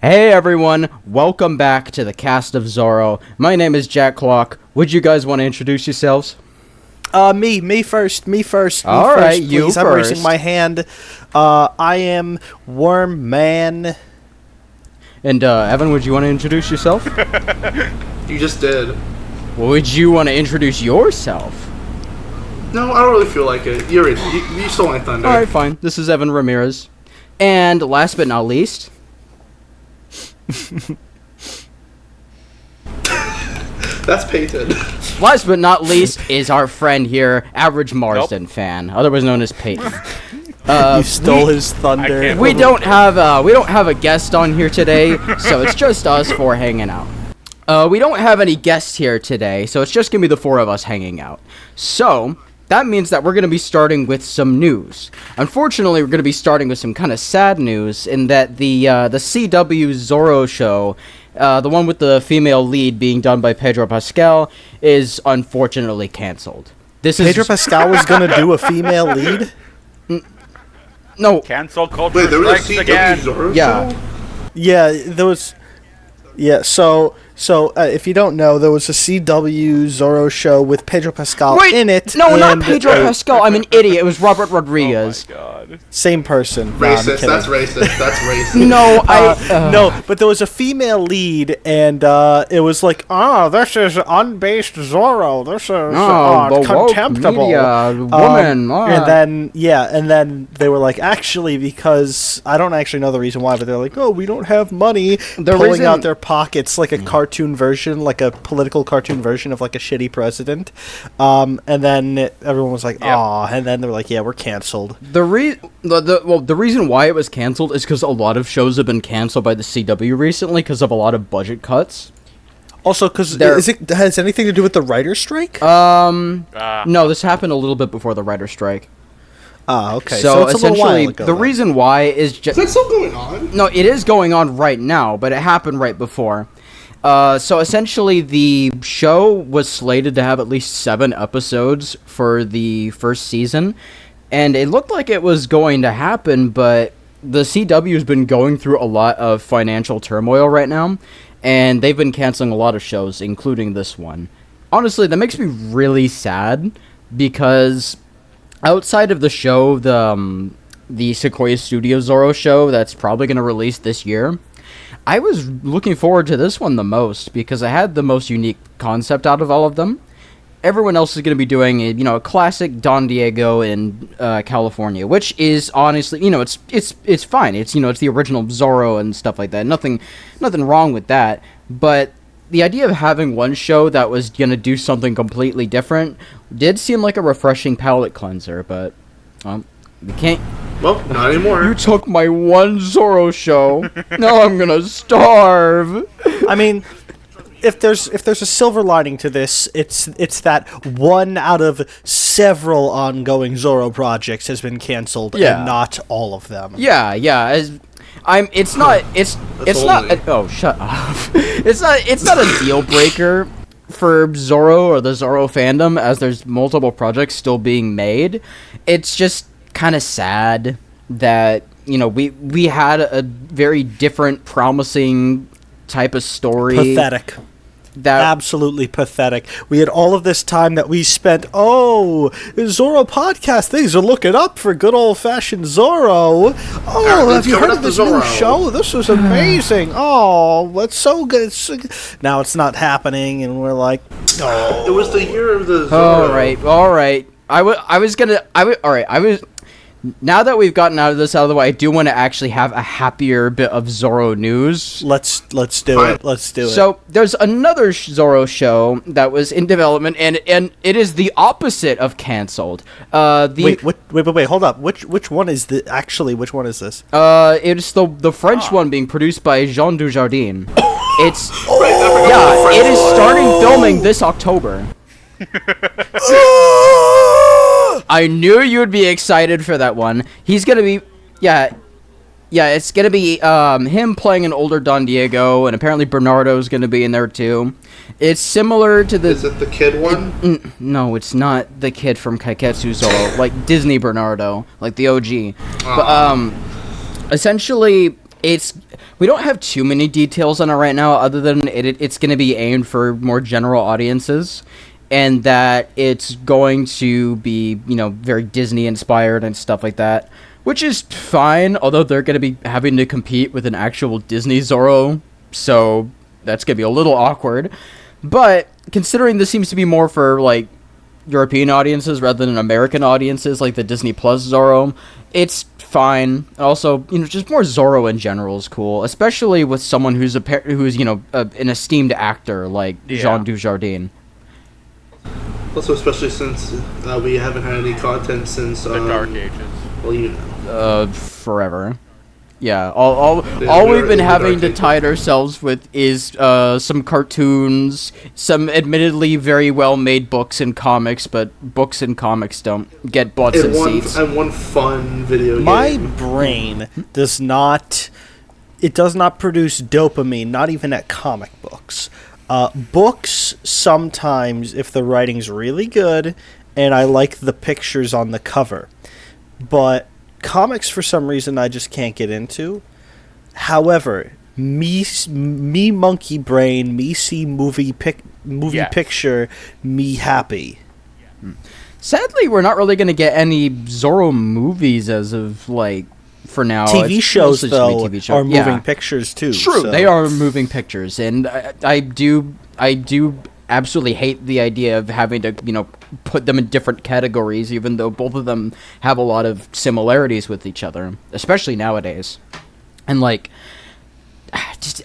Hey everyone, welcome back to the cast of Zorro. My name is Jack Clock. Would you guys want to introduce yourselves? Me first. All right, you please. I'm raising my hand. I am Worm Man. And Evan, would you want to introduce yourself? You just did. Would you want to introduce yourself? No, I don't really feel like it. You stole my thunder. Alright, fine. This is Evan Ramirez. And last but not least... That's Peyton. Last but not least is our friend here, Average Marsden fan, otherwise known as Peyton. You stole his thunder. We don't have a guest on here today, so it's just us four hanging out. We don't have any guests here today, so it's just gonna be the four of us hanging out. So that means that we're gonna be starting with some news. Unfortunately, we're gonna be starting with some kind of sad news in that the CW Zorro show, the one with the female lead being done by Pedro Pascal, is unfortunately canceled. Pedro Pascal was gonna do a female lead. No. Cancel culture. Wait, there was a CW again. Zorro Yeah. show? Yeah, there was. Yeah, so if you don't know, there was a CW Zorro show with Pedro Pascal in it. No, not Pedro Pascal. I'm an idiot. It was Robert Rodriguez. Oh my god. Same person. Racist. That's racist. That's racist. No, No, but there was a female lead, and it was like, this is unbased Zorro. This is the woke contemptible. media, woman. And then they were like, actually, because I don't actually know the reason why, but they're like, oh, we don't have money. Pulling out their pockets like a cartoon version, like a political cartoon version of like a shitty president. And then everyone was like, aw, and then they were like, yeah, we're canceled. The reason why it was canceled is because a lot of shows have been canceled by the CW recently because of a lot of budget cuts. Also, because has anything to do with the writer's strike? No, this happened a little bit before the writer's strike. Okay. So it's essentially, a while ago, the reason why is just... Is that still going on? No, it is going on right now, but it happened right before. So essentially, the show was slated to have at least 7 episodes for the first season, and it looked like it was going to happen, but the CW has been going through a lot of financial turmoil right now, and they've been canceling a lot of shows, including this one. Honestly, that makes me really sad, because outside of the show, the Sequoia Studios Zorro show that's probably going to release this year, I was looking forward to this one the most because I had the most unique concept out of all of them. Everyone else is going to be doing a classic Don Diego in California, which is honestly, it's fine. It's it's the original Zorro and stuff like that. Nothing wrong with that. But the idea of having one show that was going to do something completely different did seem like a refreshing palate cleanser, but we can't... Well, not anymore. You took my one Zorro show. Now I'm going to starve. I mean, if there's a silver lining to this, it's that one out of several ongoing Zorro projects has been canceled, and not all of them. Yeah. It's not. Oh, shut up. It's not a deal breaker for Zorro or the Zorro fandom, as there's multiple projects still being made. It's just kind of sad that we had a very different, promising type of story. Pathetic. Absolutely pathetic. We had all of this time that we spent, Zorro podcast, things are looking up for good old-fashioned Zorro. Have you heard of this new show? This was amazing. It's so good. Now it's not happening, and we're like, It was the year of the Zorro. All right. Now that we've gotten out of this out of the way, I do want to actually have a happier bit of Zorro news. Let's do it. Let's do it. So there's another Zorro show that was in development, and it is the opposite of canceled. Wait, hold up. Which one is this? It's the French one being produced by Jean Dujardin. It is starting filming this October. I knew you would be excited for that one. He's gonna be, it's gonna be him playing an older Don Diego, and apparently Bernardo's gonna be in there too. It's similar to the... Is it the kid one? No, it's not the kid from Kaiketsu Zorro, like Disney Bernardo, like the OG. But essentially, we don't have too many details on it right now, other than it's going to be aimed for more general audiences, and that it's going to be, very Disney inspired and stuff like that, which is fine. Although they're going to be having to compete with an actual Disney Zorro, so that's going to be a little awkward. But considering this seems to be more for like European audiences rather than American audiences, like the Disney Plus Zorro, it's fine. Also, just more Zorro in general is cool, especially with someone who's an esteemed actor like Jean Dujardin. Also, especially since we haven't had any content since the Dark Ages. Well, forever. Yeah, all we've been having to tide ourselves with is some cartoons, some admittedly very well made books and comics, but books and comics don't get butts and seats. And one fun video game. My brain does not produce dopamine, not even at comic books. Books, sometimes, if the writing's really good, and I like the pictures on the cover. But comics, for some reason, I just can't get into. However, me monkey brain, me see movie picture, me happy. Sadly, we're not really going to get any Zorro movies as of, for now. TV shows, though, are moving pictures, too. True, so. They are moving pictures, and I do absolutely hate the idea of having to, put them in different categories, even though both of them have a lot of similarities with each other, especially nowadays. And, I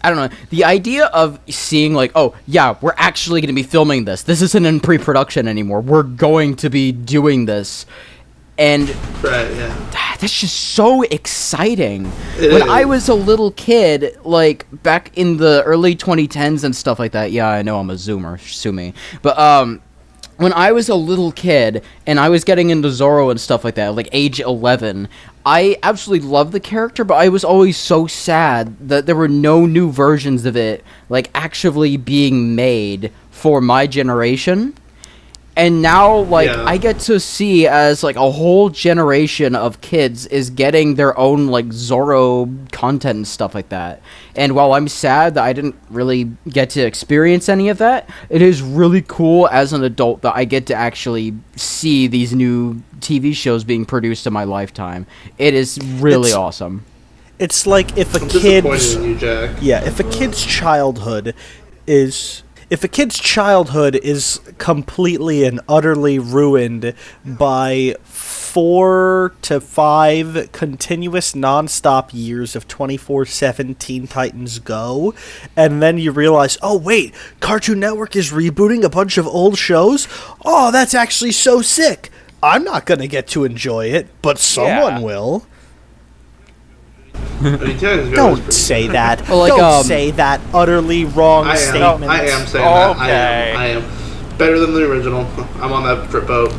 don't know, the idea of seeing, oh, yeah, we're actually going to be filming this. This isn't in pre-production anymore. We're going to be doing this. And right, yeah. That's just so exciting. When I was a little kid, back in the early 2010s and stuff like that, yeah, I know I'm a zoomer, sue me. But when I was a little kid and I was getting into Zorro and stuff like that, age 11, I absolutely loved the character, but I was always so sad that there were no new versions of it, actually being made for my generation. And now, I get to see as, a whole generation of kids is getting their own, Zorro content and stuff like that. And while I'm sad that I didn't really get to experience any of that, it is really cool as an adult that I get to actually see these new TV shows being produced in my lifetime. It is really awesome. It's like if a kid's childhood is... If a kid's childhood is completely and utterly ruined by 4 to 5 continuous non-stop years of 24/7 Teen Titans Go, and then you realize, oh wait, Cartoon Network is rebooting a bunch of old shows? Oh, that's actually so sick! I'm not gonna get to enjoy it, but someone will. Don't say that. Don't say that utterly wrong statement. I am saying that. I am. Better than the original. I'm on that boat.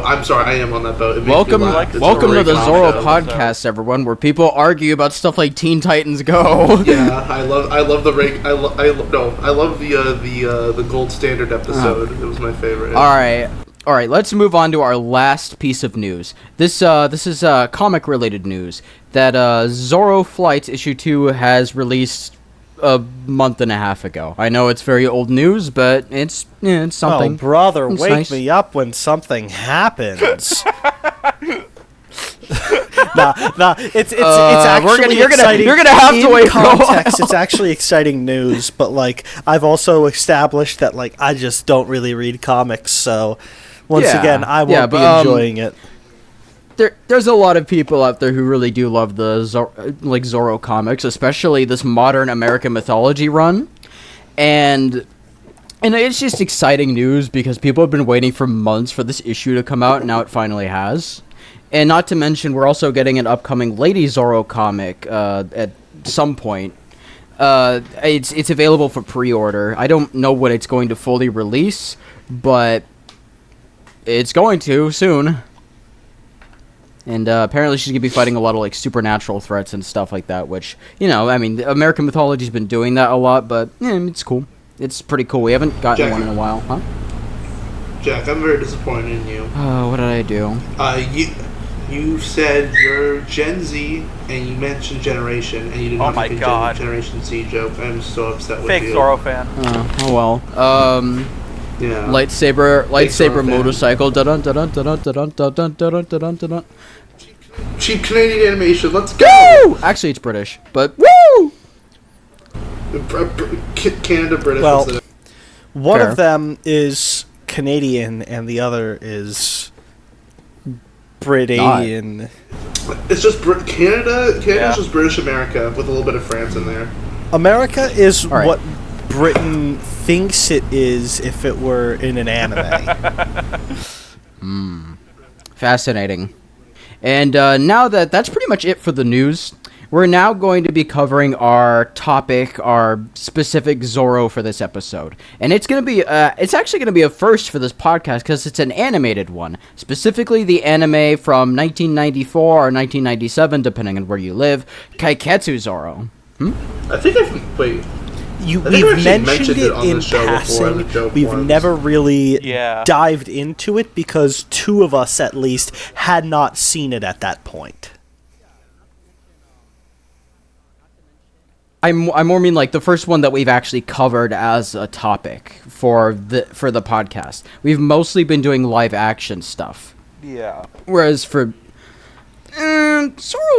I'm sorry, I am on that boat. Welcome to the Zorro podcast, everyone, where people argue about stuff like Teen Titans Go. Yeah, I love the the gold standard episode. It was my favorite. All right, let's move on to our last piece of news. This is comic-related news that Zorro Flights Issue 2 has released a month and a half ago. I know it's very old news, but it's something. Oh, brother, it's wake nice. Me up when something happens. Nah, it's actually you're gonna have to wait context. It's actually exciting news, but I've also established that I just don't really read comics, so once again I won't be enjoying it. There's a lot of people out there who really do love the Zorro comics, especially this modern American mythology run, and it's just exciting news because people have been waiting for months for this issue to come out, and now it finally has. And not to mention, we're also getting an upcoming Lady Zorro comic at some point. It's available for pre-order. I don't know when it's going to fully release, but it's going to soon. And apparently she's going to be fighting a lot of supernatural threats and stuff like that, which, American mythology's been doing that a lot, but it's cool. It's pretty cool. We haven't gotten one in a while, huh? Jack, I'm very disappointed in you. Oh, what did I do? You said you're Gen Z, and you mentioned Generation, and you did not make a Generation Z joke. I'm so upset with Fake you. Zorro fan. Oh well. Yeah. Lightsaber motorcycle. Dun dun dun dun dun dun dun dun dun dun. Cheap Canadian animation. Let's go. Woo! Actually, it's British, but woo! Canada British. Well, one of them is Canadian, and the other is British. It's just Canada. Canada's just British America with a little bit of France in there. America is what Britain thinks it is if it were in an anime. Fascinating. And now that's pretty much it for the news. We're now going to be covering our topic, our specific Zorro for this episode. And it's actually going to be a first for this podcast because it's an animated one. Specifically the anime from 1994 or 1997, depending on where you live, Kaiketsu Zorro. I think wait. We've mentioned it in passing. We've never really dived into it because two of us, at least, had not seen it at that point. I more mean like the first one that we've actually covered as a topic for the podcast. We've mostly been doing live action stuff. Yeah. Whereas for Zorro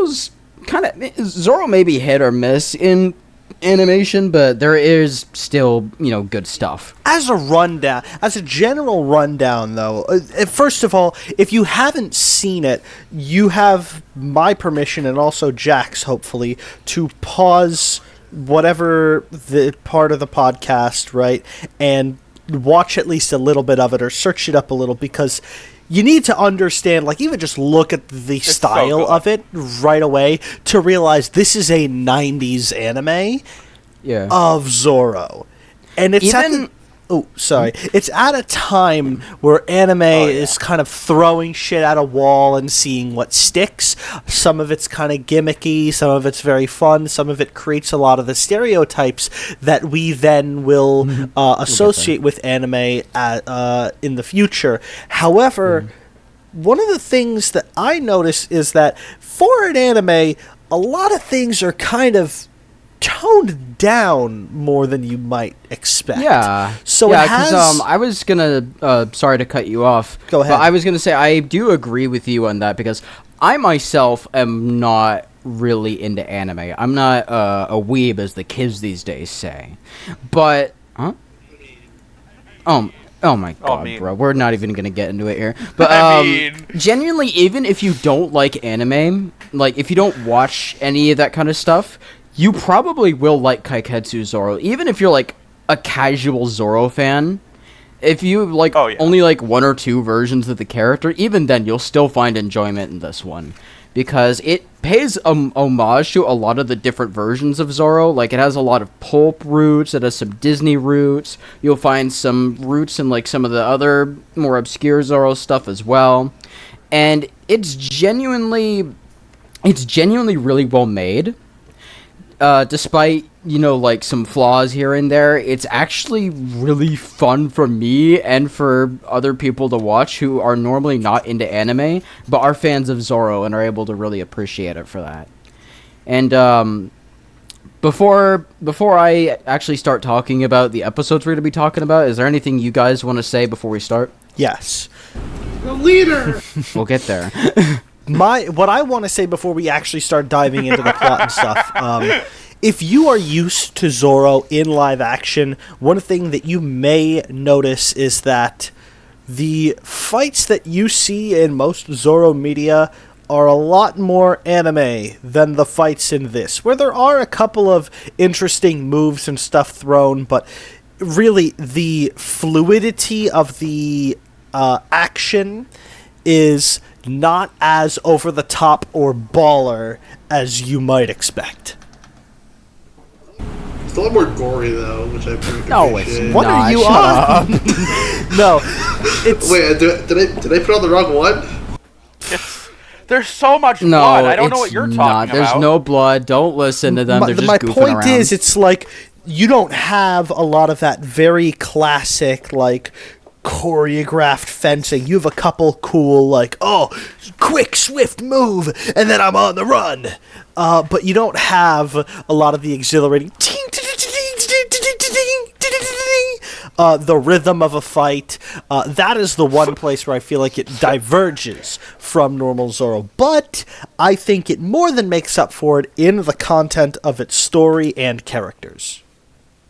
may be hit or miss in animation, but there is still, good stuff. As a general rundown, though, first of all, if you haven't seen it, you have my permission and also Jack's, hopefully, to pause whatever the part of the podcast, right, and watch at least a little bit of it or search it up a little, because you need to understand, like, even just look at the style of it right away to realize this is a 90s anime of Zorro. And it's it's at a time where anime is kind of throwing shit at a wall and seeing what sticks. Some of it's kind of gimmicky, some of it's very fun, some of it creates a lot of the stereotypes that we then will associate with anime in the future. However, one of the things that I notice is that for an anime, a lot of things are kind of toned down more than you might expect. Yeah. So because I was gonna sorry to cut you off. Go ahead. But I was gonna say I do agree with you on that because I myself am not really into anime. I'm not a weeb as the kids these days say. But oh my god, bro. We're not even going to get into it here. But genuinely, even if you don't like anime, like if you don't watch any of that kind of stuff, you probably will like Kaiketsu Zorro. Even if you're like a casual Zorro fan, if you like only like one or two versions of the character, even then you'll still find enjoyment in this one. Because it pays homage to a lot of the different versions of Zorro. Like, it has a lot of pulp roots, it has some Disney roots. You'll find some roots in, like, some of the other more obscure Zorro stuff as well. And it's genuinely really well made. Despite, like, some flaws here and there, it's actually really fun for me and for other people to watch who are normally not into anime, but are fans of Zorro and are able to really appreciate it for that. And, before I actually start talking about the episodes we're going to be talking about, is there anything you guys want to say before we start? Yes. The leader! We'll get there. What I want to say before we actually start diving into the plot and stuff, if you are used to Zorro in live action, one thing that you may notice is that the fights that you see in most Zorro media are a lot more anime than the fights in this, where there are a couple of interesting moves and stuff thrown, but really the fluidity of the action is not as over the top or baller as you might expect. It's a lot more gory though, which I pretty No, it's appreciate. What are you on? No, it's Wait, did I put on the wrong one? There's so much blood. I don't know what you're talking about. There's no blood. Don't listen to them. They're just goofing point around. is, it's like you don't have a lot of that very classic, like, choreographed fencing. You have a couple cool, like, oh, quick, swift move, and then I'm on the run. But you don't have a lot of the exhilarating the rhythm of a fight. That is the one place where I feel like it diverges from normal Zorro. But I think it more than makes up for it in the content of its story and characters.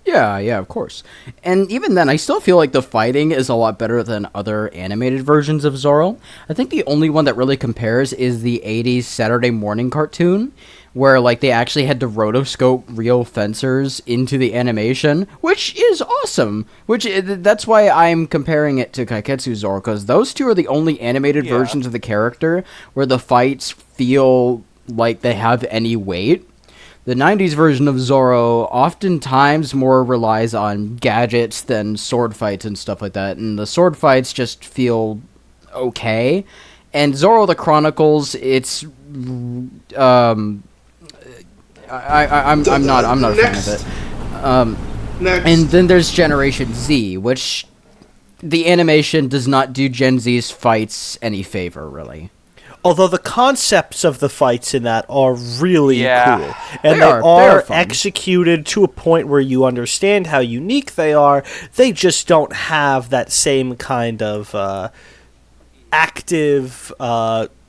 Yeah, of course. And even then, I still feel like the fighting is a lot better than other animated versions of Zorro. I think the only one that really compares is the 80s Saturday morning cartoon, where like they actually had to rotoscope real fencers into the animation, which is awesome. That's why I'm comparing it to Kaiketsu Zorro, because those two are the only animated versions of the character where the fights feel like they have any weight. The 90s version of Zorro oftentimes more relies on gadgets than sword fights and stuff like that, and the sword fights just feel okay. And Zorro the Chronicles, it's I'm not a fan of it. Next. And then there's Generation Z, which the animation does not do Gen Z's fights any favor, really. Although the concepts of the fights in that are really cool. And they are executed to a point where you understand how unique they are. They just don't have that same kind of active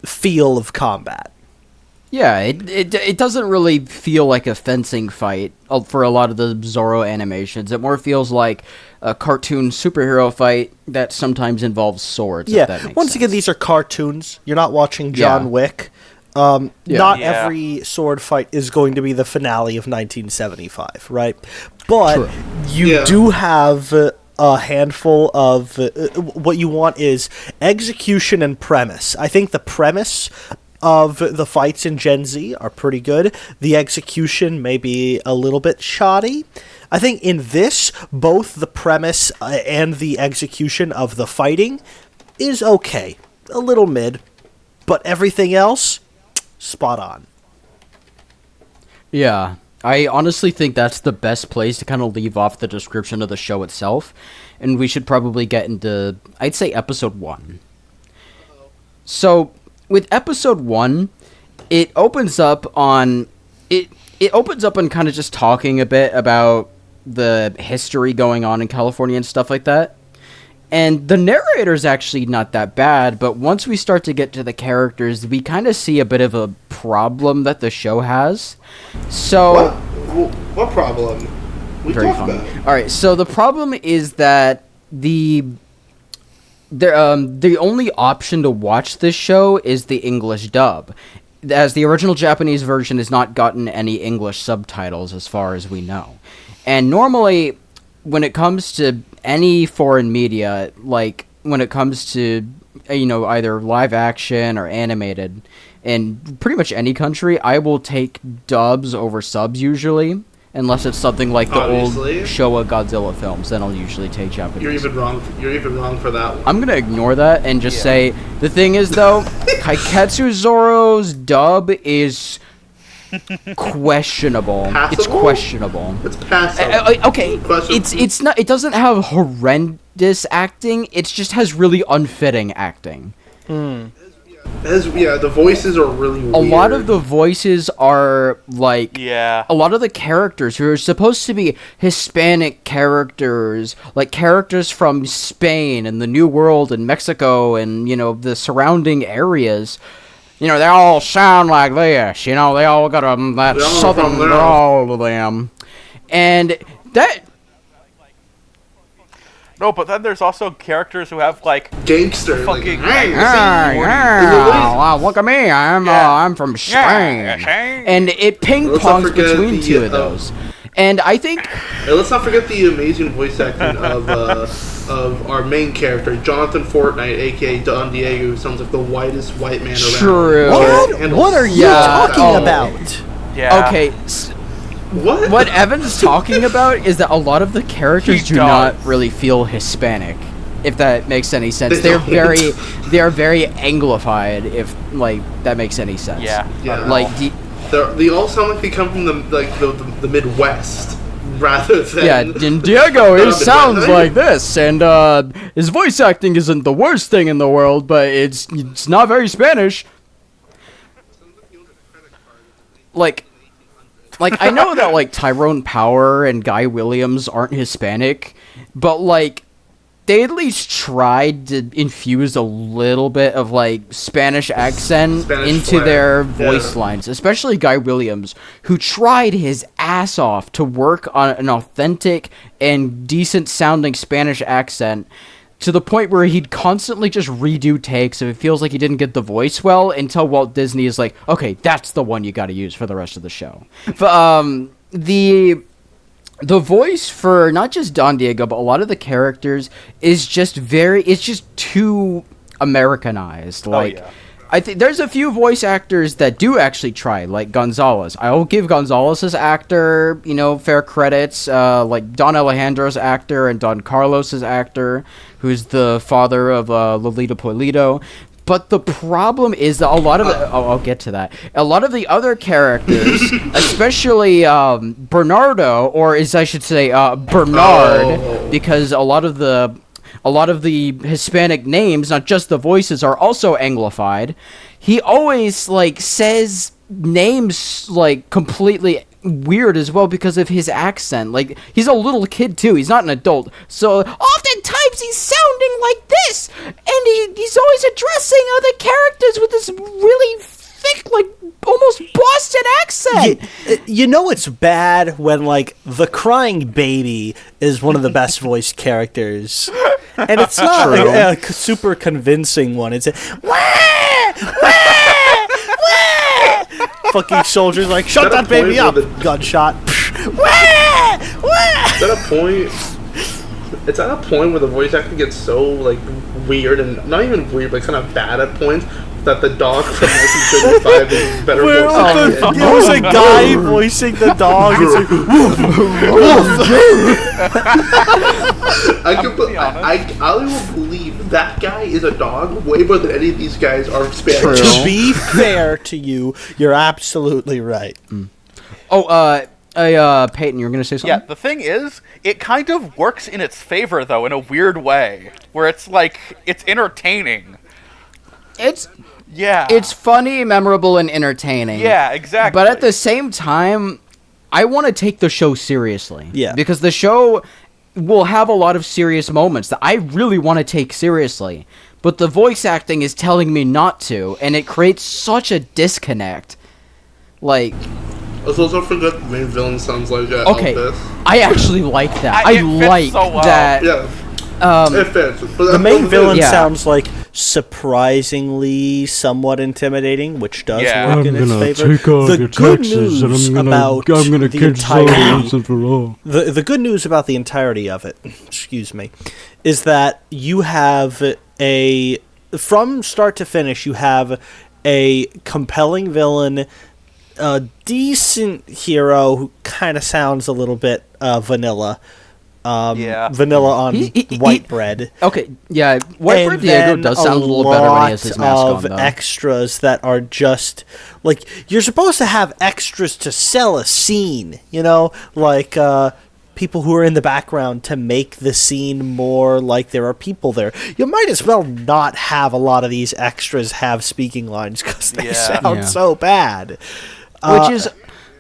feel of combat. Yeah, it doesn't really feel like a fencing fight for a lot of the Zorro animations. It more feels like a cartoon superhero fight that sometimes involves swords. Yeah, if that makes once sense. again, these are cartoons. You're not watching John Wick. Not every sword fight is going to be the finale of 1975, right? But you do have a handful of... what you want is execution and premise. I think the premise of the fights in Gen Z are pretty good. The execution may be a little bit shoddy. I think in this, both the premise and the execution of the fighting is okay. A little mid. But everything else, spot on. Yeah, I honestly think that's the best place to kind of leave off the description of the show itself. And we should probably get into, I'd say, episode 1. So, with episode 1, it opens up on kind of just talking a bit about the history going on in California and stuff like that. And the narrator's actually not that bad, but once we start to get to the characters, we kind of see a bit of a problem that the show has. So what problem? Very funny. All right, so the problem is that the only option to watch this show is the English dub, as the original Japanese version has not gotten any English subtitles as far as we know. And normally, when it comes to any foreign media, like when it comes to, either live action or animated, in pretty much any country, I will take dubs over subs usually. Unless it's something like the old Showa Godzilla films, then I'll usually take Japanese. You're even wrong for that one. I'm gonna ignore that and just say, the thing is though, Kaiketsu Zorro's dub is questionable. Passable? It's questionable. It's passable. Okay, it's not. It doesn't have horrendous acting. It just has really unfitting acting. The voices are really weird. A lot of the voices are like... Yeah. A lot of the characters who are supposed to be Hispanic characters, like characters from Spain and the New World and Mexico and, the surrounding areas, they all sound like this. They all got that southern drawl to them. And that... No, but then there's also characters who have like gangster fucking. Look at me! I'm from Spain, and it ping pongs between two of those. And I think let's not forget the amazing voice acting of our main character, Jonathan Fortnite, aka Don Diego, who sounds like the whitest white man around. True. What are you talking about? Yeah. Okay. What Evan's talking about is that a lot of the characters do not really feel Hispanic, if that makes any sense. They are very Anglified, if that makes any sense. Yeah. They all sound like they come from the Midwest. rather than... Yeah, in Diego, it sounds like this, and his voice acting isn't the worst thing in the world, but it's not very Spanish. Like, I know that, like, Tyrone Power and Guy Williams aren't Hispanic, but, like, they at least tried to infuse a little bit of, like, Spanish accent into their voice lines, especially Guy Williams, who tried his ass off to work on an authentic and decent-sounding Spanish accent, to the point where he'd constantly just redo takes if it feels like he didn't get the voice well, until Walt Disney is like, okay, that's the one you gotta use for the rest of the show. But, the voice for not just Don Diego, but a lot of the characters is just it's just too Americanized. Like, I think there's a few voice actors that do actually try, like Gonzalez. I will give Gonzalez's actor, fair credits, like Don Alejandro's actor and Don Carlos's actor, who's the father of Lolita Polito. But the problem is that a lot of I'll get to that. A lot of the other characters, especially Bernardo, or as I should say, Bernard, because a lot of the Hispanic names, not just the voices, are also Anglified. He always says names completely weird as well because of his accent. Like, he's a little kid too, he's not an adult, so oftentimes he's sounding like this, and he's always addressing other characters with this really thick, almost Boston accent. It's bad when the crying baby is one of the best voiced characters, and it's not a super convincing one. It's fucking soldiers shut that baby up. Gunshot. It's at a point where the voice acting gets so weird, and not even weird, but kind of bad at points, that the dog from 1935 is better voice acting. There was a guy voicing the dog. It's I will believe that guy is a dog way more than any of these guys are Spanish. To be fair to you, you're absolutely right. Peyton, you were going to say something? Yeah, the thing is, it kind of works in its favor, though, in a weird way, where it's it's entertaining. It's funny, memorable, and entertaining. Yeah, exactly. But at the same time, I want to take the show seriously. Yeah. Because the show will have a lot of serious moments that I really want to take seriously. But the voice acting is telling me not to, and it creates such a disconnect. Let's also forget the main villain sounds like Elvis. I actually like that. I like so well. That. Yeah. It fits. The main villain sounds surprisingly somewhat intimidating, which does work in its favor. The good news about the good news about the entirety of it, is that you have from start to finish, you have a compelling villain, a decent hero who kind of sounds a little bit vanilla. Vanilla on white bread. Okay, yeah, white bread Diego does sound a little better when he has his mask on, though. Extras that are just you're supposed to have extras to sell a scene, people who are in the background to make the scene more like there are people there. You might as well not have a lot of these extras have speaking lines because they sound so bad.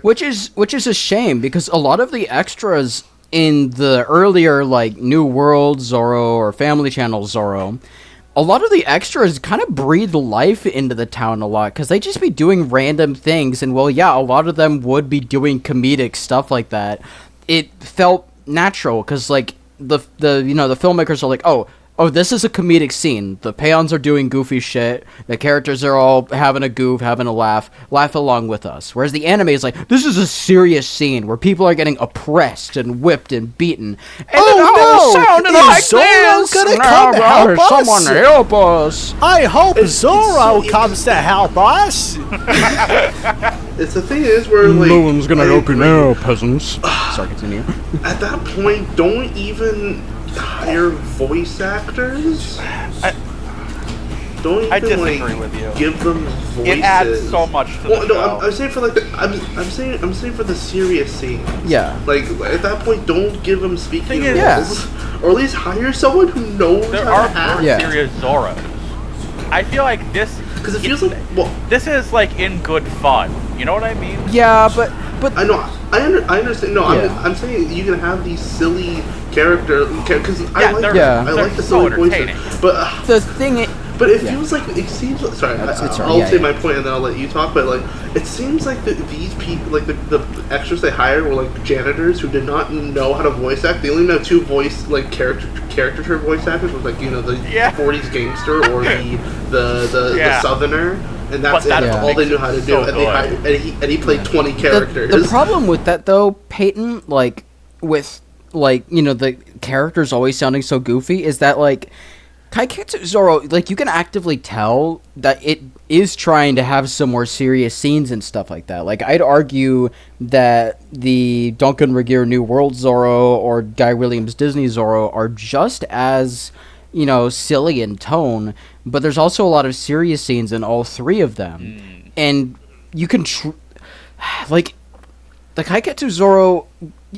Which is a shame, because a lot of the extras in the earlier New World Zorro or Family Channel Zorro, a lot of the extras kind of breathe life into the town a lot, because they just be doing random things, and a lot of them would be doing comedic stuff like that. It felt natural, because the filmmakers are like, oh, this is a comedic scene. The peons are doing goofy shit. The characters are all having a goof, having a laugh along with us. Whereas the anime is this is a serious scene where people are getting oppressed and whipped and beaten. And sounding like Zorro gonna come help us? Someone help us! I hope Zorro comes to help us. It's the thing is where no one's gonna help you now, peasants. Sorry, continue. At that point, don't even hire voice actors. don't I even disagree with you. give them voices. It adds so much to the show. I'm saying for like I'm saying for the serious scenes. Yeah. Like at that point, don't give them speaking roles, Yeah. or at least hire someone who knows There how are to act. more serious Zorros. I feel like this Because it feels like this is like in good fun. You know what I mean? Yeah, but I know I understand. No, Yeah. I'm saying you can have these silly characters because I like they're the so silly voices, entertaining. but the thing. But it feels like it seems. Sorry, I'll say my point and then I'll let you talk. But like, it seems like these people, like the extras they hired, were like janitors who did not know how to voice act. They only know two voice like caricature voice actors, was like the 40s gangster or the Southerner, and that's all they knew how to do. So and they hired, and he played 20 characters. The problem with that though, Peyton, like with the characters always sounding so goofy, is that like Kaiketsu Zorro, like, you can actively tell that it is trying to have some more serious scenes and stuff like that. Like, I'd argue that the Duncan Regeer New World Zorro or Guy Williams Disney Zorro are just as, silly in tone, but there's also a lot of serious scenes in all three of them. And you can, like, the Kaiketsu Zorro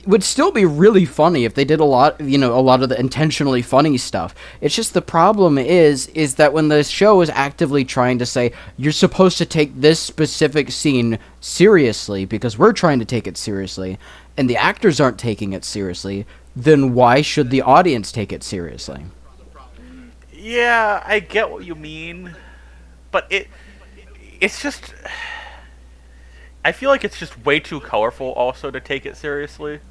would still be really funny if they did a lot of the intentionally funny stuff. It's just the problem is that when the show is actively trying to say, you're supposed to take this specific scene seriously because we're trying to take it seriously, and the actors aren't taking it seriously, then why should the audience take it seriously? Yeah, I get what you mean, but it's just... I feel like it's just way too colorful also to take it seriously.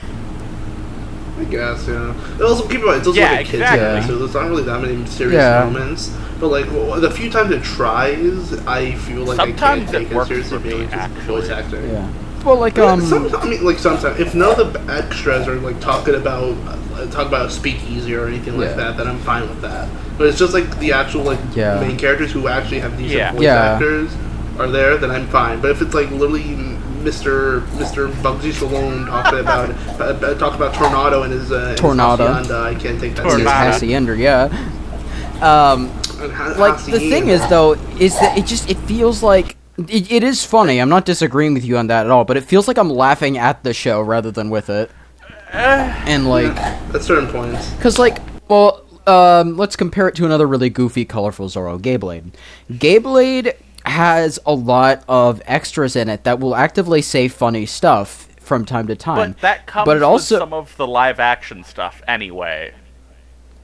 I guess, yeah. Also, keep in mind, it's also like a kid's movie, so there's not really that many serious moments. But, like, the few times it tries, I feel like sometimes I can't take it seriously because it's voice acting. Yeah. Well, like, sometimes, if none of the extras are, like, talk about a speakeasy or anything like that, then I'm fine with that. But it's just, like, the actual, like, main characters who actually have decent voice actors are there, then I'm fine. But if it's like literally Mr. Bugsy Stallone talking about Tornado and his Hacienda, I can't take that seriously. Hacienda, like the thing is though, is that it feels like it is funny. I'm not disagreeing with you on that at all, but it feels like I'm laughing at the show rather than with it. And like at certain points, because like, well, let's compare it to another really goofy, colorful Zorro, Gayblade. Gayblade has a lot of extras in it that will actively say funny stuff from time to time. But that comes with some of the live action stuff anyway.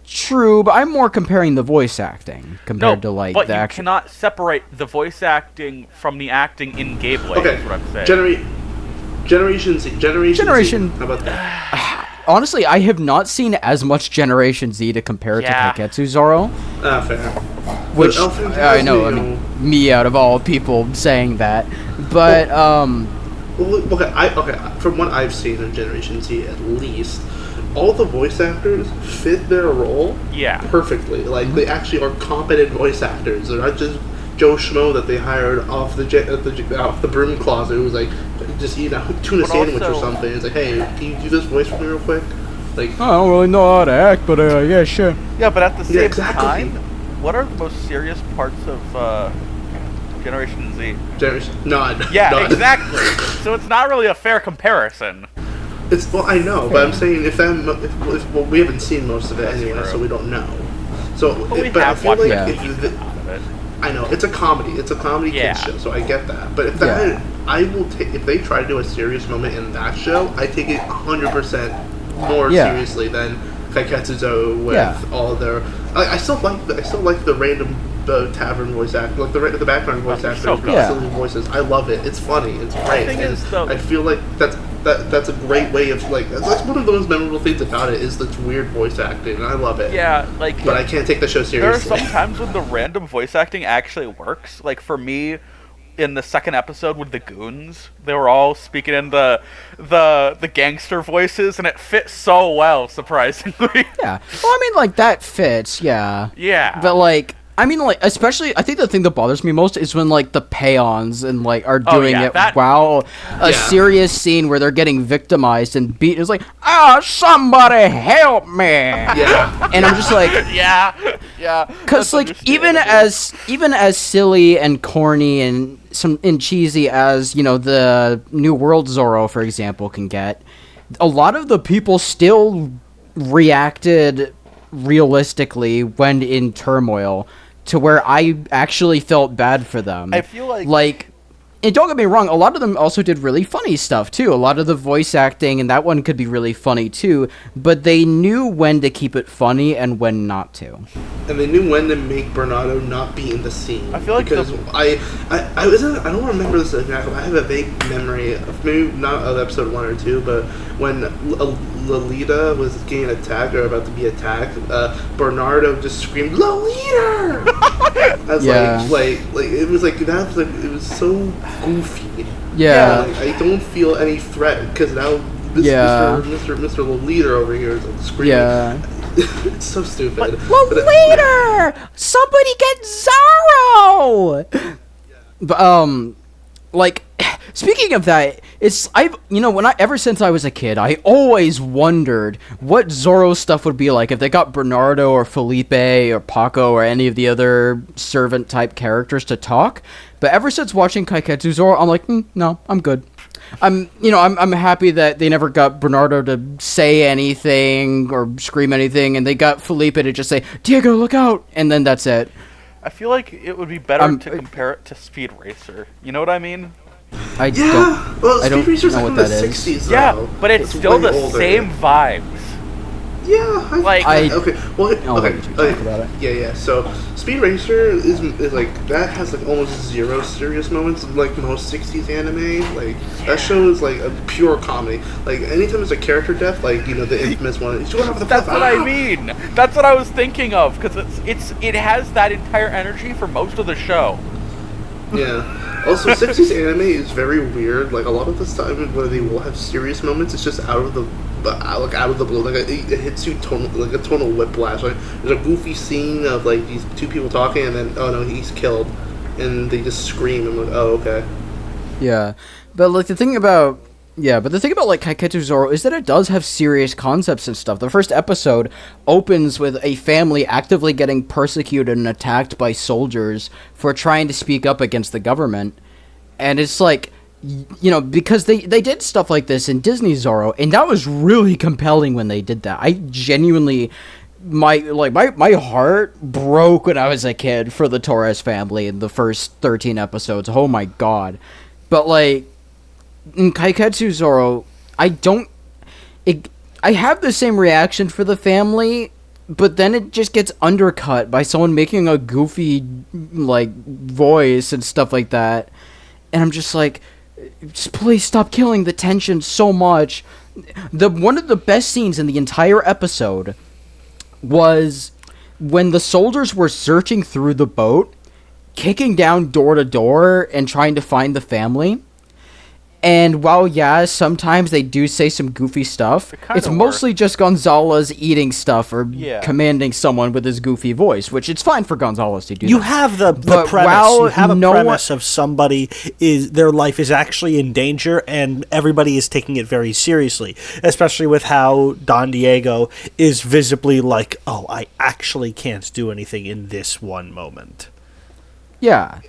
True, but I'm more comparing the voice acting compared to like but the you cannot separate the voice acting from the acting in Gayblade. Okay, is what I'm saying. Generation Z. How about that? Honestly, I have not seen as much Generation Z to compare it to Kaiketsu Zorro. Fair. Which, I know, me out of all people saying that. But, from what I've seen of Generation Z, at least, all the voice actors fit their role perfectly. Like, they actually are competent voice actors. They're not just Joe Schmo that they hired off the broom closet who was like, just eat a tuna sandwich or something. It's like, hey, can you do this voice for me real quick? Like, I don't really know how to act, but yeah, sure. Yeah, but at the same time, what are the most serious parts of Generation Z? None. Yeah, none. Exactly. So it's not really a fair comparison. I know, but I'm saying if we haven't seen most of it anyway, so we don't know. So, but I feel like I know it's a comedy. It's a comedy kids show, so I get that. But if I will take if they try to do a serious moment in that show, I take it 100% more seriously than Kaiketsu with all their. I still like the random tavern voice act, like the background voice actors, silly voices. I love it. It's funny. It's great. The thing is, though, I feel like that's a great way of like that's one of the most memorable things about it is this weird voice acting, and I love it. Yeah, like, but I can't take the show seriously. There are some times when the random voice acting actually works. Like for me, in the second episode with the goons, they were all speaking in the gangster voices, and it fit so well, surprisingly. Yeah, well, I mean, like that fits, yeah. Yeah, but like I mean, like, especially, I think the thing that bothers me most is when, like, the Peons and, like, are doing while a serious scene where they're getting victimized and beat is like, somebody help me! Yeah. And I'm just like... yeah. Because, like, even as silly and corny and cheesy as, you know, the New World Zorro, for example, can get, a lot of the people still reacted realistically when in turmoil, to where I actually felt bad for them. I feel like and don't get me wrong, a lot of them also did really funny stuff too. A lot of the voice acting and that one could be really funny too, but they knew when to keep it funny and when not to. And they knew when to make Bernardo not be in the scene. I feel like because I don't remember this exactly. I have a vague memory of maybe not of episode 1 or 2, but when Lolita was getting attacked or about to be attacked, Bernardo just screamed "Lolita!" I was like it was like that was like it was so goofy. Yeah. Like, I don't feel any threat because now Mr. Lolita over here is like screaming. Yeah. It's so stupid. Lolita! Somebody get Zorro! But, like, speaking of that, ever since I was a kid, I always wondered what Zorro stuff would be like if they got Bernardo or Felipe or Paco or any of the other servant type characters to talk. But ever since watching Kaiketsu Zorro, I'm like, no, I'm good. I'm happy that they never got Bernardo to say anything or scream anything, and they got Felipe to just say, "Diego, look out!" and then that's it. I feel like it would be better to compare it to Speed Racer. You know what I mean? I don't Racer's know like what that is. 60s, yeah, but it's still the same vibes. Yeah, okay. Well, talk about it. Yeah. So Speed Racer is like that has like almost zero serious moments, like most 60s anime. Like that show is like a pure comedy. Like anytime there's a character death, like the infamous one, he's going over the That's what I mean. That's what I was thinking of because it has that entire energy for most of the show. Yeah. Also, 60s anime is very weird. Like a lot of the time, where they will have serious moments, it's just out of the blue. Like it hits you like a tonal whiplash. Like there's a goofy scene of like these two people talking, and then oh no, he's killed, and they just scream. And I'm like, oh okay. Yeah, but like the thing about like Kaiketsu Zorro is that it does have serious concepts and stuff. The first episode opens with a family actively getting persecuted and attacked by soldiers for trying to speak up against the government. And it's like, because they did stuff like this in Disney Zorro, and that was really compelling when they did that. I genuinely, my heart broke when I was a kid for the Torres family in the first 13 episodes. Oh my god. But like, in Kaiketsu Zorro, I have the same reaction for the family, but then it just gets undercut by someone making a goofy, like, voice and stuff like that. And I'm just like, please stop killing the tension so much. One of the best scenes in the entire episode was when the soldiers were searching through the boat, kicking down door to door and trying to find the family. And while, sometimes they do say some goofy stuff, it's mostly just Gonzalez eating stuff or commanding someone with his goofy voice, which it's fine for Gonzalez to do. You have the premise. You have a premise of somebody their life is actually in danger, and everybody is taking it very seriously, especially with how Don Diego is visibly like, oh, I actually can't do anything in this one moment. Yeah,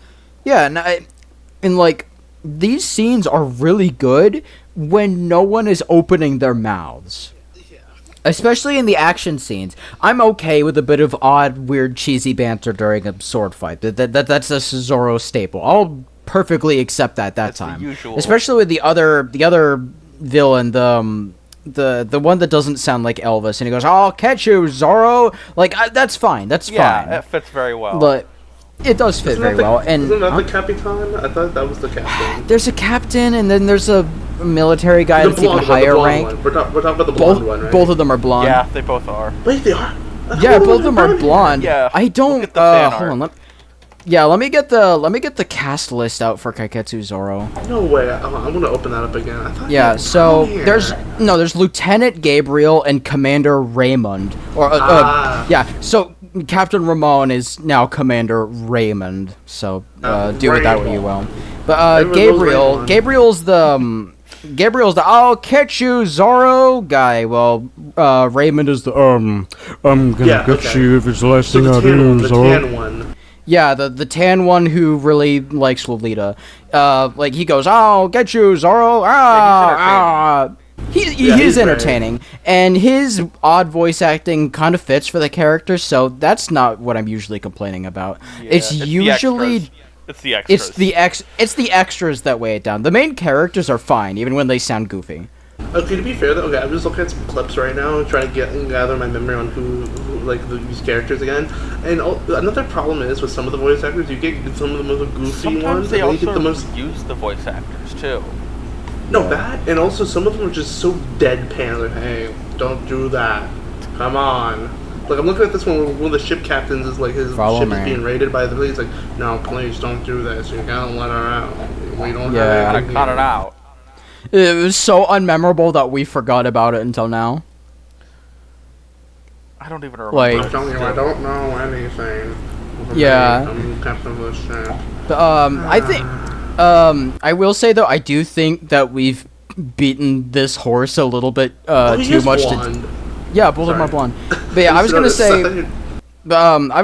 and like, these scenes are really good when no one is opening their mouths. Yeah. Especially in the action scenes. I'm okay with a bit of odd, weird, cheesy banter during a sword fight. That's a Zorro staple. I'll perfectly accept that's time. The usual. Especially with the other villain, the one that doesn't sound like Elvis, and he goes, "I'll catch you, Zorro." Like that's fine. That's fine. Yeah, it fits very well. But it does fit very well. And isn't that the Capitan? I thought that was the captain. There's a captain, and then there's a military guy that's even higher rank. We're talking about the blonde one, right? Both of them are blonde. Yeah, they both are. Wait, they are? Yeah, both of them are blonde. Yeah. I don't. Hold on. Let me get the cast list out for Kaiketsu Zorro. No way. I'm gonna open that up again. So there's Lieutenant Gabriel and Commander Raymond. So Captain Ramon is now Commander Raymond, so do with that what you will. But Gabriel's the I'll catch you, Zorro guy. Well, Raymond is the I'm gonna get you if it's the last thing I do, Zorro. The tan one. Yeah, the tan one who really likes Lolita. Like he goes, I'll get you, Zorro. He's entertaining, and his odd voice acting kind of fits for the character, so that's not what I'm usually complaining about. Yeah, it's usually the extras. It's the extras that weigh it down. The main characters are fine, even when they sound goofy. Okay, to be fair though, I'm just looking at some clips right now, trying to gather my memory on who these characters again. And another problem is with some of the voice actors, you get some of the most goofy Sometimes ones. They also get the most use the voice actors too. No, that, and also some of them are just so deadpan. Like, hey, don't do that. Come on. Like, I'm looking at this one where one of the ship captains is like, his ship is being raided by the police. Like, no, please don't do this. You gotta let her out. We don't have anything. Cut it out. It was so unmemorable that we forgot about it until now. I don't even remember. I'm telling you, I don't know anything. Yeah. I'm captain of the ship. I think... I will say though, I do think that we've beaten this horse a little bit too much. Yeah, both of them are blonde. But yeah, I was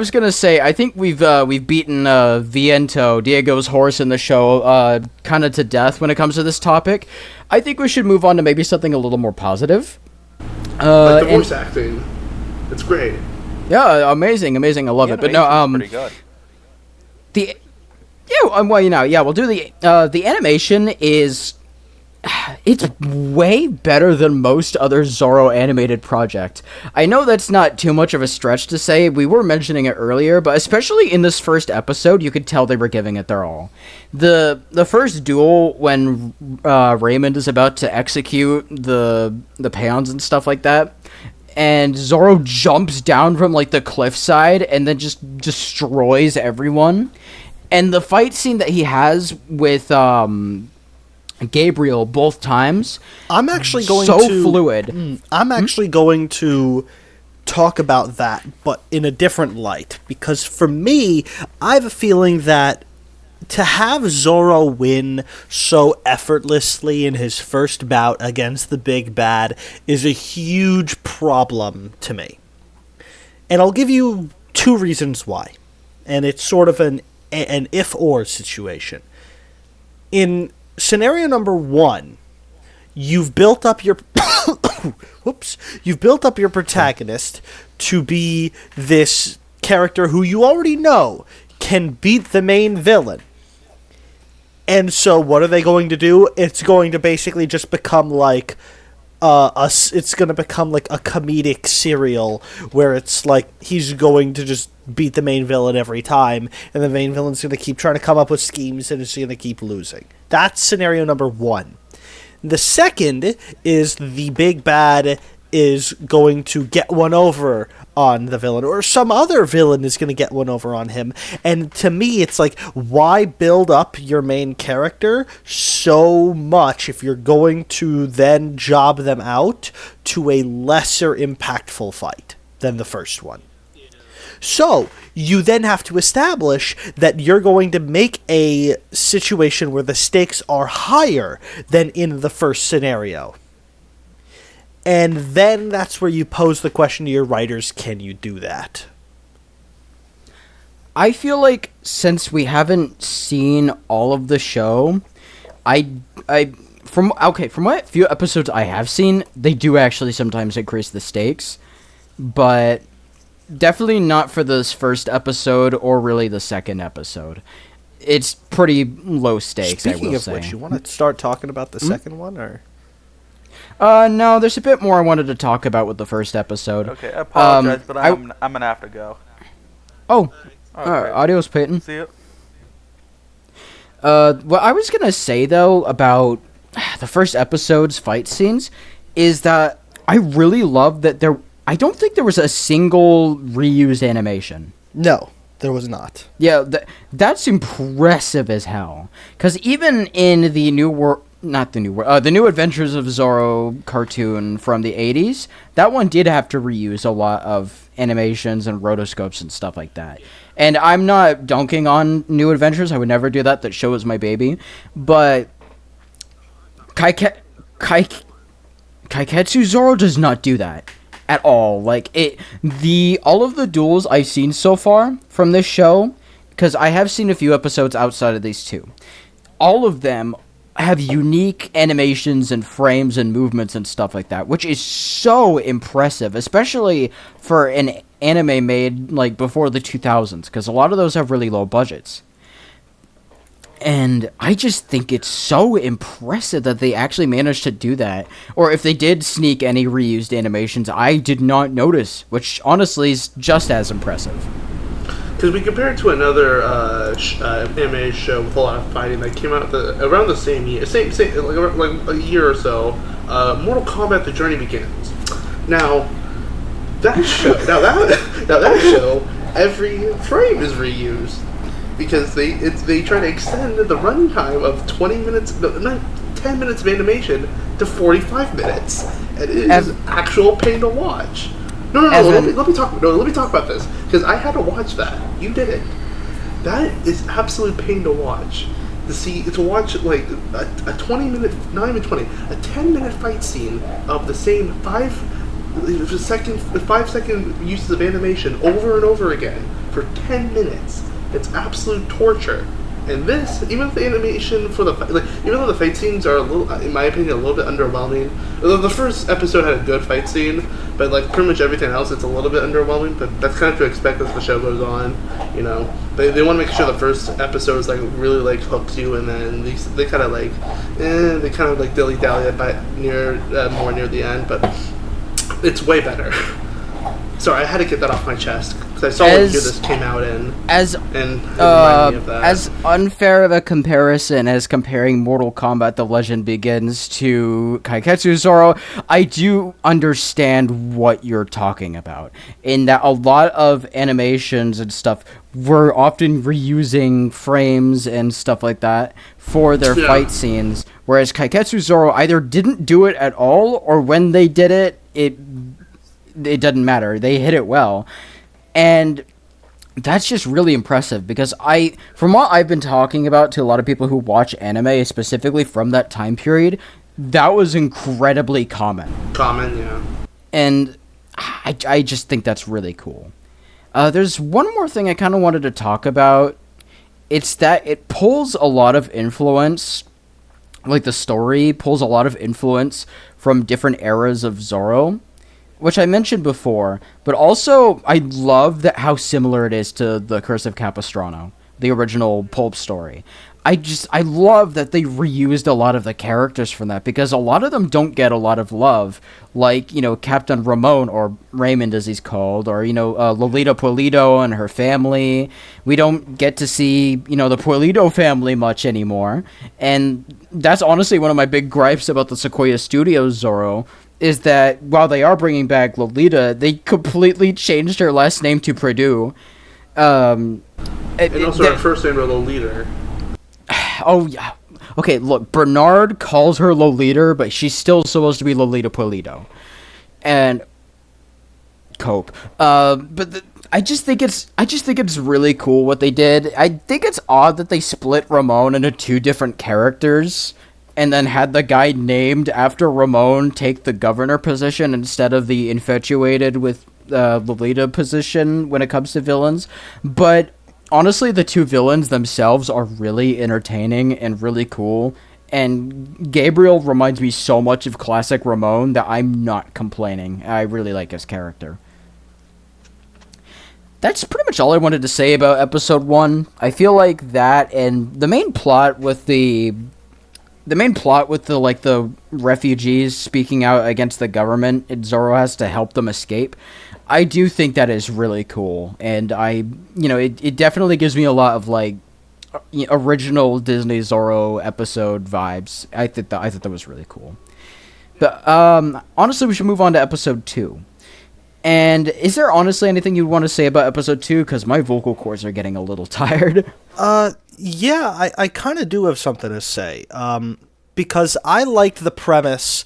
gonna say, I think we've beaten Viento, Diego's horse in the show, kind of to death when it comes to this topic. I think we should move on to maybe something a little more positive. Like the voice acting, it's great. Yeah, amazing. I love it. But no, pretty good. We'll do the animation is, it's way better than most other Zorro animated project. I know that's not too much of a stretch to say, we were mentioning it earlier, but especially in this first episode, you could tell they were giving it their all. The first duel, when Raymond is about to execute the peons and stuff like that, and Zorro jumps down from like the cliffside and then just destroys everyone. And the fight scene that he has with Gabriel both times, I'm actually going fluid. I'm actually going to talk about that, but in a different light. Because for me, I have a feeling that to have Zorro win so effortlessly in his first bout against the big bad is a huge problem to me. And I'll give you 2 reasons why. And it's sort of an if-or situation. In scenario number 1, you've built up your protagonist to be this character who you already know can beat the main villain. And so what are they going to do? It's going to basically just become like it's going to become like a comedic serial where it's like he's going to just beat the main villain every time, and the main villain's going to keep trying to come up with schemes, and it's going to keep losing. That's scenario number 1. The second is the big bad is going to get one over on the villain, or some other villain is going to get one over on him. And to me, it's like, why build up your main character so much if you're going to then job them out to a lesser impactful fight than the first one? So, you then have to establish that you're going to make a situation where the stakes are higher than in the first scenario. And then that's where you pose the question to your writers, can you do that? I feel like since we haven't seen all of the show, from what few episodes I have seen, they do actually sometimes increase the stakes, but definitely not for this first episode or really the second episode. It's pretty low stakes, I will say. Speaking of which, you want to start talking about the second one, or? No, there's a bit more I wanted to talk about with the first episode. Okay, I apologize, but I'm gonna have to go. Oh, alright. Adios, Peyton. See you. What I was gonna say, though, about the first episode's fight scenes is that I really love that I don't think there was a single reused animation. No, there was not. Yeah, that's impressive as hell. Because even in the New World... not the New Adventures of Zorro cartoon from the 80s. That one did have to reuse a lot of animations and rotoscopes and stuff like that. And I'm not dunking on New Adventures. I would never do that. That show is my baby. But Kaiketsu Zorro does not do that at all. Like all of the duels I've seen so far from this show, because I have seen a few episodes outside of these two, all of them have unique animations and frames and movements and stuff like that, which is so impressive, especially for an anime made like before the 2000s, because a lot of those have really low budgets. And I just think it's so impressive that they actually managed to do that. Or if they did sneak any reused animations, I did not notice, which honestly is just as impressive. Because we compare it to another anime show with a lot of fighting that came out around the same year, like a year or so. Mortal Kombat: The Journey Begins. Now that show, every frame is reused because they try to extend the runtime of 20 minutes, 10 minutes of animation to 45 minutes, and it is actual pain to watch. No. Let me talk about this, because I had to watch that. You didn't. That is absolute pain to watch. To watch like a 20-minute, not even 20, a 10-minute fight scene of the same 5-second uses of animation over and over again for 10 minutes. It's absolute torture. And this, even if the animation for even though the fight scenes are a little, in my opinion, a little bit underwhelming. The first episode had a good fight scene, but like pretty much everything else, it's a little bit underwhelming. But that's kind of to expect as the show goes on. You know, they want to make sure the first episode is like really like hooks you, and then they kind of like dilly dally more near the end. But it's way better. Sorry, I had to get that off my chest because I saw what year this came out in. And it reminded me of that. As unfair of a comparison as comparing Mortal Kombat: The Legend Begins to Kaiketsu Zorro, I do understand what you're talking about. In that a lot of animations and stuff were often reusing frames and stuff like that for their fight scenes, whereas Kaiketsu Zorro either didn't do it at all, or when they did it, it doesn't matter. They hit it well. And that's just really impressive, because from what I've been talking about to a lot of people who watch anime, specifically from that time period, that was incredibly common. Yeah. And I just think that's really cool. There's one more thing I kind of wanted to talk about. It's that it pulls a lot of influence, like the story pulls a lot of influence from different eras of Zorro, which I mentioned before, but also I love how similar it is to the Curse of Capistrano, the original pulp story. I love that they reused a lot of the characters from that, because a lot of them don't get a lot of love, like, you know, Captain Ramon, or Raymond as he's called, or, you know, Lolita Pulido and her family. We don't get to see, you know, the Pulido family much anymore, and that's honestly one of my big gripes about the Sequoia Studios Zorro, is that while they are bringing back Lolita, they completely changed her last name to Perdue. And also her first name was Lolita. Oh, yeah. Okay, look, Bernard calls her Lolita, but she's still supposed to be Lolita Pulido. And Cope. I just think it's really cool what they did. I think it's odd that they split Ramon into two different characters, and then had the guy named after Ramon take the governor position instead of the infatuated with Lolita position when it comes to villains. But honestly, the two villains themselves are really entertaining and really cool. And Gabriel reminds me so much of classic Ramon that I'm not complaining. I really like his character. That's pretty much all I wanted to say about episode 1. I feel like that and the main plot with the refugees speaking out against the government, and Zorro has to help them escape. I do think that is really cool, and it definitely gives me a lot of original Disney Zorro episode vibes. I thought that was really cool. But honestly, we should move on to episode 2. And is there honestly anything you'd want to say about episode 2? Because my vocal cords are getting a little tired. Yeah, I kind of do have something to say. because I liked the premise.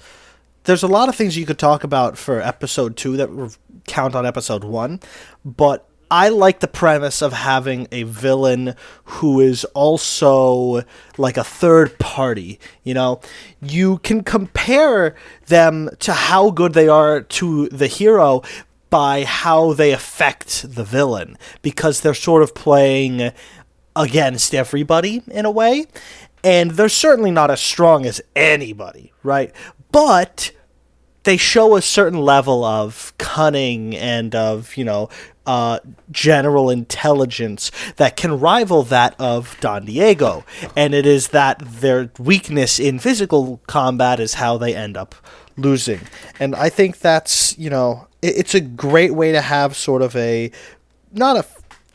There's a lot of things you could talk about for episode 2 that count on episode 1, but I like the premise of having a villain who is also like a third party. You know, you can compare them to how good they are to the hero by how they affect the villain, because they're sort of playing against everybody in a way, and they're certainly not as strong as anybody, right? But they show a certain level of cunning and of, general intelligence that can rival that of Don Diego. And it is that their weakness in physical combat is how they end up losing. And I think that's, it's a great way to have sort of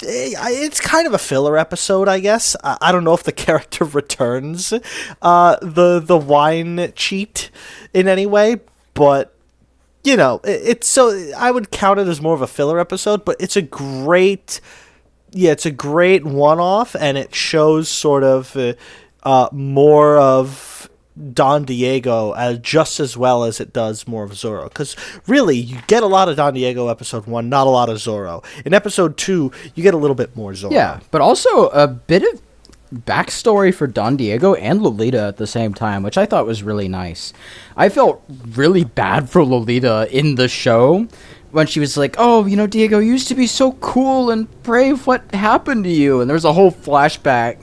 it's kind of a filler episode, I guess. I don't know if the character returns the wine cheat in any way, but it's so I would count it as more of a filler episode, but it's a great one-off, and it shows sort of more of Don Diego just as well as it does more of Zorro. Because really, you get a lot of Don Diego episode 1, not a lot of Zorro. In episode 2, you get a little bit more Zorro. Yeah, but also a bit of backstory for Don Diego and Lolita at the same time, which I thought was really nice. I felt really bad for Lolita in the show when she was like, oh, Diego used to be so cool and brave. What happened to you? And there's a whole flashback,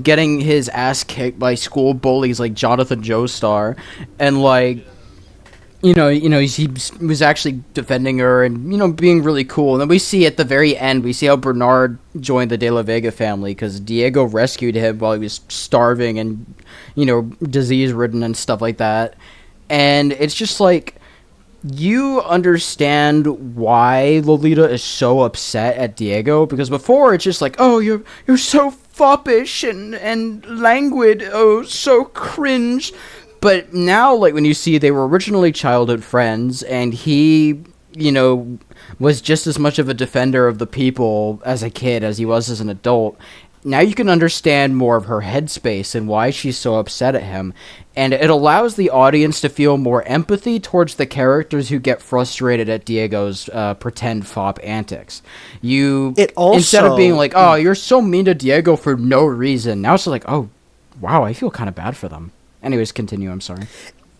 getting his ass kicked by school bullies like Jonathan Joestar, and like, he was actually defending her and, being really cool. And then we see at the very end, we see how Bernard joined the De La Vega family because Diego rescued him while he was starving and, disease-ridden and stuff like that. And it's just like, you understand why Lolita is so upset at Diego, because before it's just like, oh, you're so foppish and languid, oh, so cringe. But now, like, when you see they were originally childhood friends, and he, was just as much of a defender of the people as a kid as he was as an adult, now you can understand more of her headspace and why she's so upset at him. And it allows the audience to feel more empathy towards the characters who get frustrated at Diego's pretend fop antics. Instead of being like, oh, you're so mean to Diego for no reason, now it's like, oh, wow, I feel kind of bad for them. Anyways, continue, I'm sorry.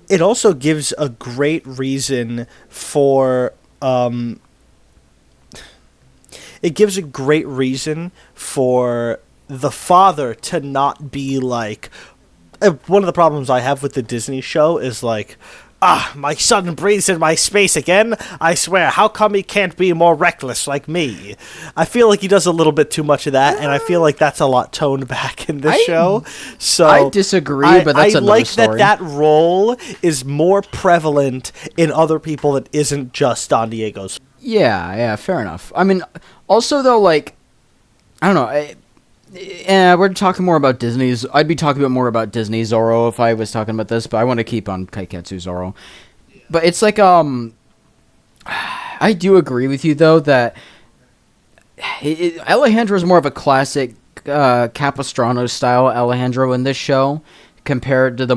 It also gives a great reason for the father to not be like, one of the problems I have with the Disney show is like, my son breathes in my space again. I swear, how come he can't be more reckless like me? I feel like he does a little bit too much of that, and I feel like that's a lot toned back in this show. So I disagree, but that's another story. I like that role is more prevalent in other people that isn't just Don Diego's. Yeah, fair enough. I mean, also though, like, I don't know. We're talking more about Disney's. I'd be talking more about Disney Zorro if I was talking about this, but I want to keep on Kaiketsu Zorro. But it's like, I do agree with you though that Alejandro is more of a classic Capistrano style Alejandro in this show compared to the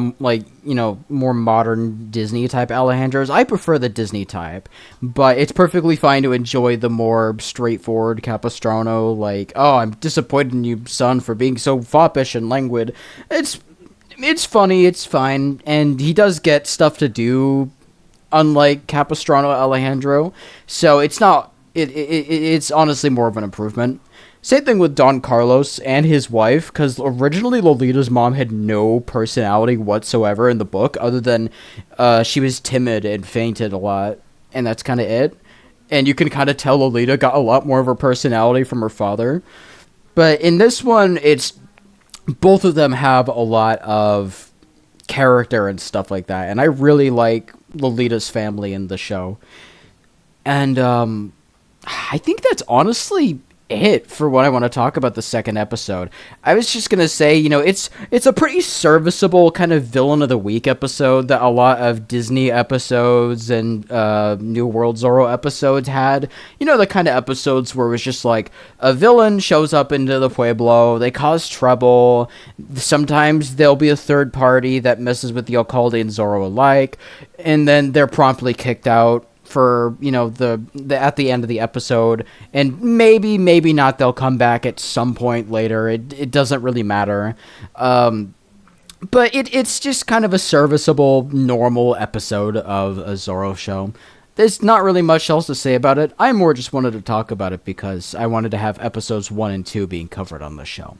more modern Disney type Alejandros. I prefer the Disney type, but it's perfectly fine to enjoy the more straightforward Capistrano, like, oh, I'm disappointed in you, son, for being so foppish and languid. It's funny, it's fine, and he does get stuff to do, unlike Capistrano Alejandro, so it's not, it's honestly more of an improvement. Same thing with Don Carlos and his wife, because originally Lolita's mom had no personality whatsoever in the book, other than she was timid and fainted a lot, and that's kind of it. And you can kind of tell Lolita got a lot more of her personality from her father. But in this one, it's both of them have a lot of character and stuff like that, and I really like Lolita's family in the show. And I think that's honestly it for what I want to talk about the second episode. I was just gonna say, it's a pretty serviceable kind of villain of the week episode that a lot of Disney episodes and New World Zorro episodes had. The kind of episodes where it was just like a villain shows up into the Pueblo, they cause trouble. Sometimes there'll be a third party that messes with the Alcalde and Zorro alike, and then they're promptly kicked out for the at the end of the episode, and maybe not they'll come back at some point later. It doesn't really matter, but it's just kind of a serviceable normal episode of a Zorro show. There's not really much else to say about it. I more just wanted to talk about it because I wanted to have episodes 1 and 2 being covered on the show.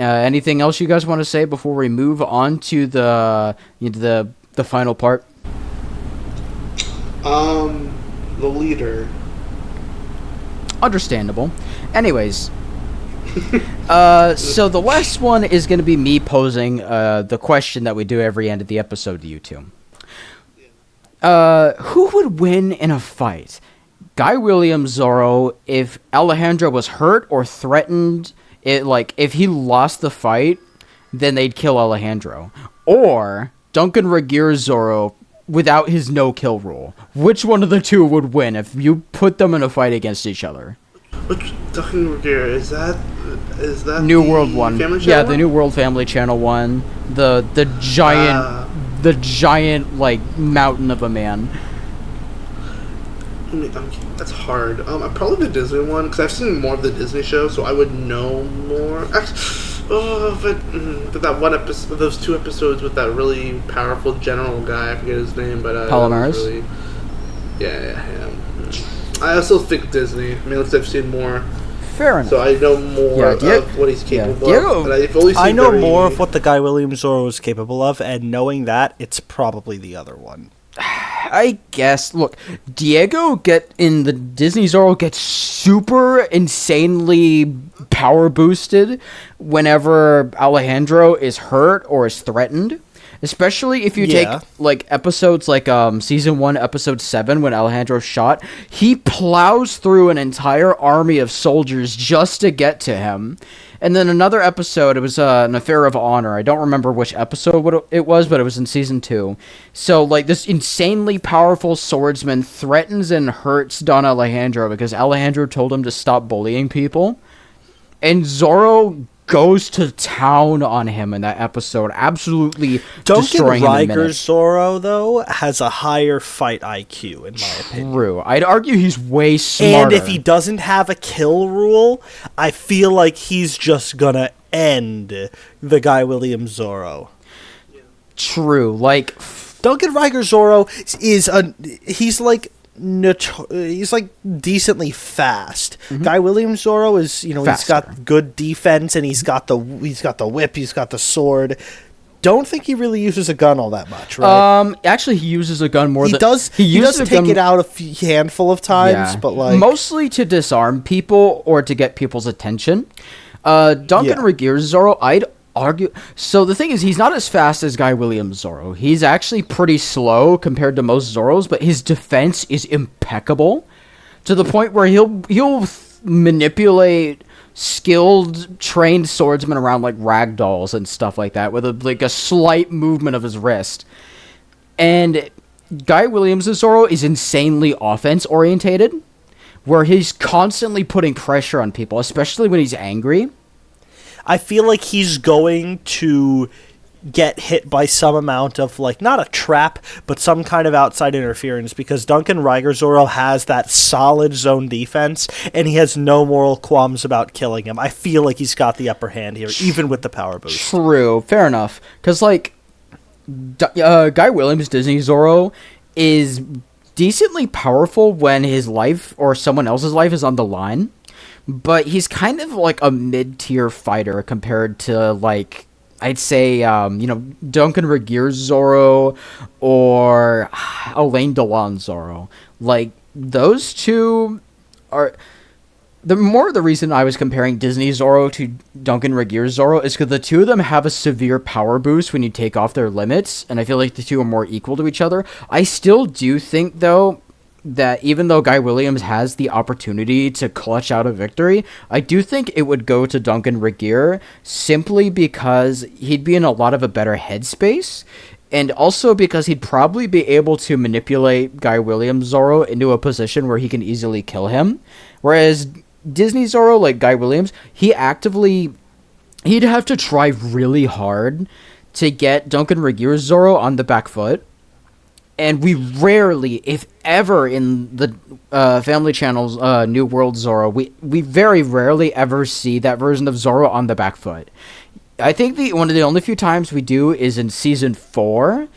Anything else you guys want to say before we move on to the final part? The leader. Understandable. Anyways, so the last one is going to be me posing the question that we do every end of the episode to you two. Who would win in a fight? Guy Williams Zorro if Alejandro was hurt or threatened? If he lost the fight, then they'd kill Alejandro. Or Duncan Regeer Zorro without his no-kill rule. Which one of the two would win if you put them in a fight against each other? Which Duncan Regeer is that New World one? Yeah, the one? New World Family Channel one. The giant mountain of a man. That's hard. Probably the Disney one because I've seen more of the Disney show, so I would know more. But that one episode, those 2 episodes with that really powerful general guy, I forget his name, but Palomares. Really, yeah. I also think Disney. I mean, because I've seen more. Fair enough. So I know more of what he's capable of. And I know more of what the Guy Williams Zorro is capable of, and knowing that, it's probably the other one. I guess. Look, Diego in the Disney Zorro gets super insanely power boosted whenever Alejandro is hurt or is threatened. Especially if you take episodes like season 1, episode 7, when Alejandro's shot, he plows through an entire army of soldiers just to get to him. And then another episode, it was an Affair of Honor. I don't remember which episode it was, but it was in season 2. So this insanely powerful swordsman threatens and hurts Don Alejandro because Alejandro told him to stop bullying people. And Zorro goes to town on him in that episode, absolutely destroying him in a minute. Duncan Regeer Zorro, though, has a higher fight IQ, in my opinion. True. I'd argue he's way smarter. And if he doesn't have a kill rule, I feel like he's just gonna end the Guy Williams Zorro. True. Duncan Regeer Zorro he's decently fast. Mm-hmm. Guy Williams Zorro is, he's got good defense and he's got the whip, he's got the sword. Don't think he really uses a gun all that much, right? Actually, he uses a gun more. He does take it out a handful of times, but mostly to disarm people or to get people's attention. Duncan Regeer Zorro, I'd argue. So the thing is, he's not as fast as Guy Williams Zorro. He's actually pretty slow compared to most Zorros, but his defense is impeccable to the point where he'll manipulate skilled, trained swordsmen around like rag dolls and stuff like that with a slight movement of his wrist. And Guy Williams' Zorro is insanely offense orientated, where he's constantly putting pressure on people, especially when he's angry. I feel like he's going to get hit by some amount of, not a trap, but some kind of outside interference, because Duncan Regeer Zorro has that solid zone defense, and he has no moral qualms about killing him. I feel like he's got the upper hand here, even with the power boost. True, fair enough. Because, Guy Williams' Disney Zorro is decently powerful when his life or someone else's life is on the line. But he's kind of like a mid-tier fighter compared to, I'd say, Duncan Regeer Zorro or Alain Delon Zorro. Those two are... The reason I was comparing Disney Zorro to Duncan Regeer Zorro is because the two of them have a severe power boost when you take off their limits, and I feel like the two are more equal to each other. I still do think, though, that even though Guy Williams has the opportunity to clutch out a victory, I do think it would go to Duncan Regehr simply because he'd be in a lot of a better headspace, and also because he'd probably be able to manipulate Guy Williams' Zorro into a position where he can easily kill him. Whereas Disney Zorro, like Guy Williams, he'd have to try really hard to get Duncan Regehr's Zorro on the back foot. And we rarely, if ever, in the Family Channel's New World Zorro, we very rarely ever see that version of Zorro on the back foot. I think one of the only few times we do is in Season 4,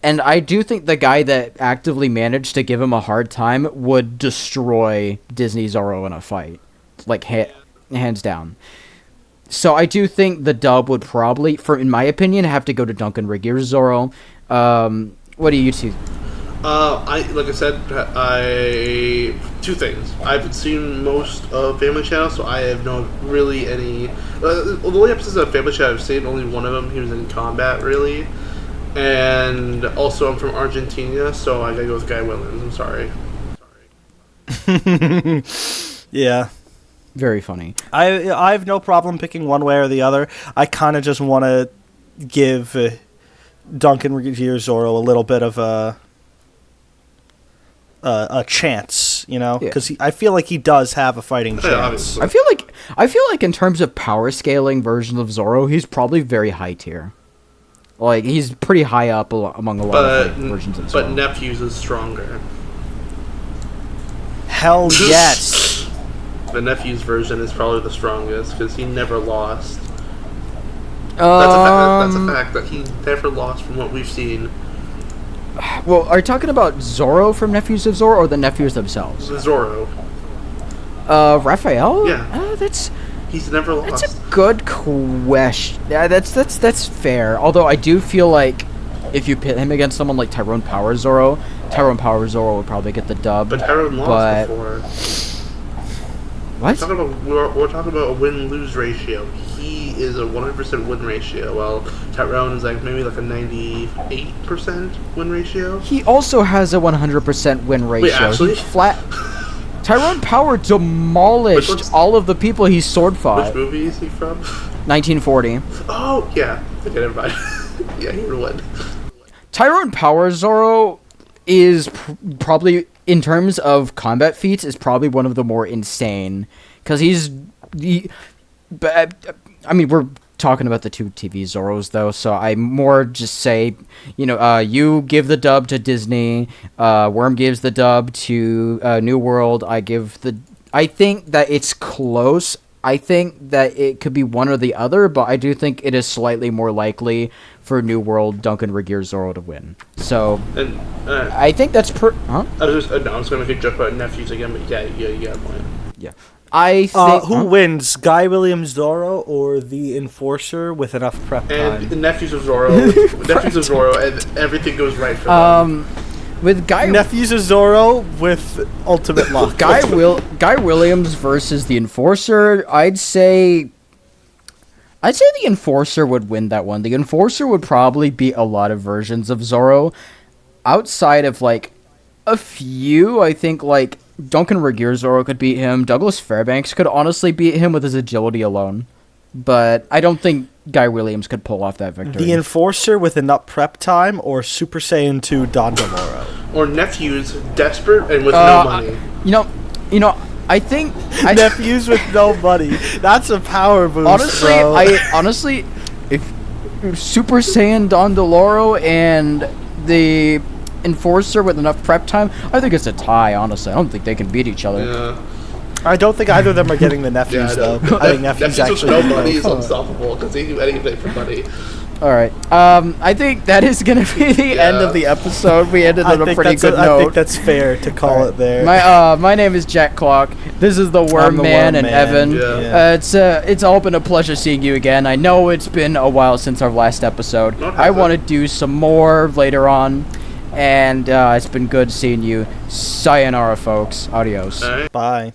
and I do think the guy that actively managed to give him a hard time would destroy Disney Zorro in a fight. Like, hands down. So I do think the dub would probably, in my opinion, have to go to Duncan Regehr's Zorro. What do you two? Like I said, two things. I've seen most of Family Channel, so I have no really any. The only episodes of Family Channel I've seen, only one of them, he was in combat, really. And also, I'm from Argentina, so I gotta go with Guy Williams. I'm sorry. Yeah. Very funny. I have no problem picking one way or the other. I kind of just want to give Duncan Regehr's Zorro a little bit of a chance, you know, because I feel like he does have a fighting chance. I feel like in terms of power scaling version of Zorro, he's probably very high tier. Like, he's pretty high up among a lot of versions of Zorro. But Nephew's is stronger. Hell yes. The Nephew's version is probably the strongest because he never lost. That's a fact that he never lost from what we've seen. Well, are you talking about Zorro from Nephews of Zorro or the Nephews themselves? Zorro. Raphael? Yeah. He's never lost. That's a good question. Yeah, that's fair. Although I do feel like if you pit him against someone like Tyrone Power Zorro would probably get the dub. But Tyrone lost before. What? We're talking about a win-lose ratio. He is a 100% win ratio, while Tyrone is maybe a 98% win ratio. He also has a 100% win ratio. Wait, actually? Tyrone Power demolished all of the people he sword fought. Which movie is he from? 1940. Oh, yeah. Okay, never mind. Yeah, he would win. Tyrone Power Zorro is probably, in terms of combat feats, is probably one of the more insane. Because we're talking about the two TV Zorros, though, so I more just say, you give the dub to Disney, Worm gives the dub to New World, I think that it's close. I think that it could be one or the other, but I do think it is slightly more likely for New World Duncan Regehr Zorro to win. So, I think that's I was going to make a joke about Nephews again, but yeah, you got a point. Yeah. I think... who wins, Guy Williams Zorro or the Enforcer with enough prep time? And the Nephews of Zorro, and everything goes right for them. With Nephews of Zorro with ultimate luck. Guy Williams versus the Enforcer, I'd say the Enforcer would win that one. The Enforcer would probably beat a lot of versions of Zorro. Outside of, a few, I think, Duncan Regehr Zorro could beat him. Douglas Fairbanks could honestly beat him with his agility alone. But I don't think Guy Williams could pull off that victory. The Enforcer with enough prep time, or Super Saiyan 2 Dandaloro? Or Nephews desperate and with no money. I think Nephews with no money. That's a power boost. Honestly, if Super Saiyan Dandaloro and the Enforcer with enough prep time, I think it's a tie. Honestly, I don't think they can beat each other. Yeah. I don't think either of them are getting the Nephews, though. I think Nephews actually... with no money is unstoppable, because they do anything for money. Alright, I think that is going to be the end of the episode. We ended on a pretty good note. I think that's fair to call it there. My name is Jack Clock. This is the Worm Man and Evan. Yeah. It's all been a pleasure seeing you again. I know it's been a while since our last episode. I want to do some more later on. And it's been good seeing you. Sayonara, folks. Adios. Right. Bye.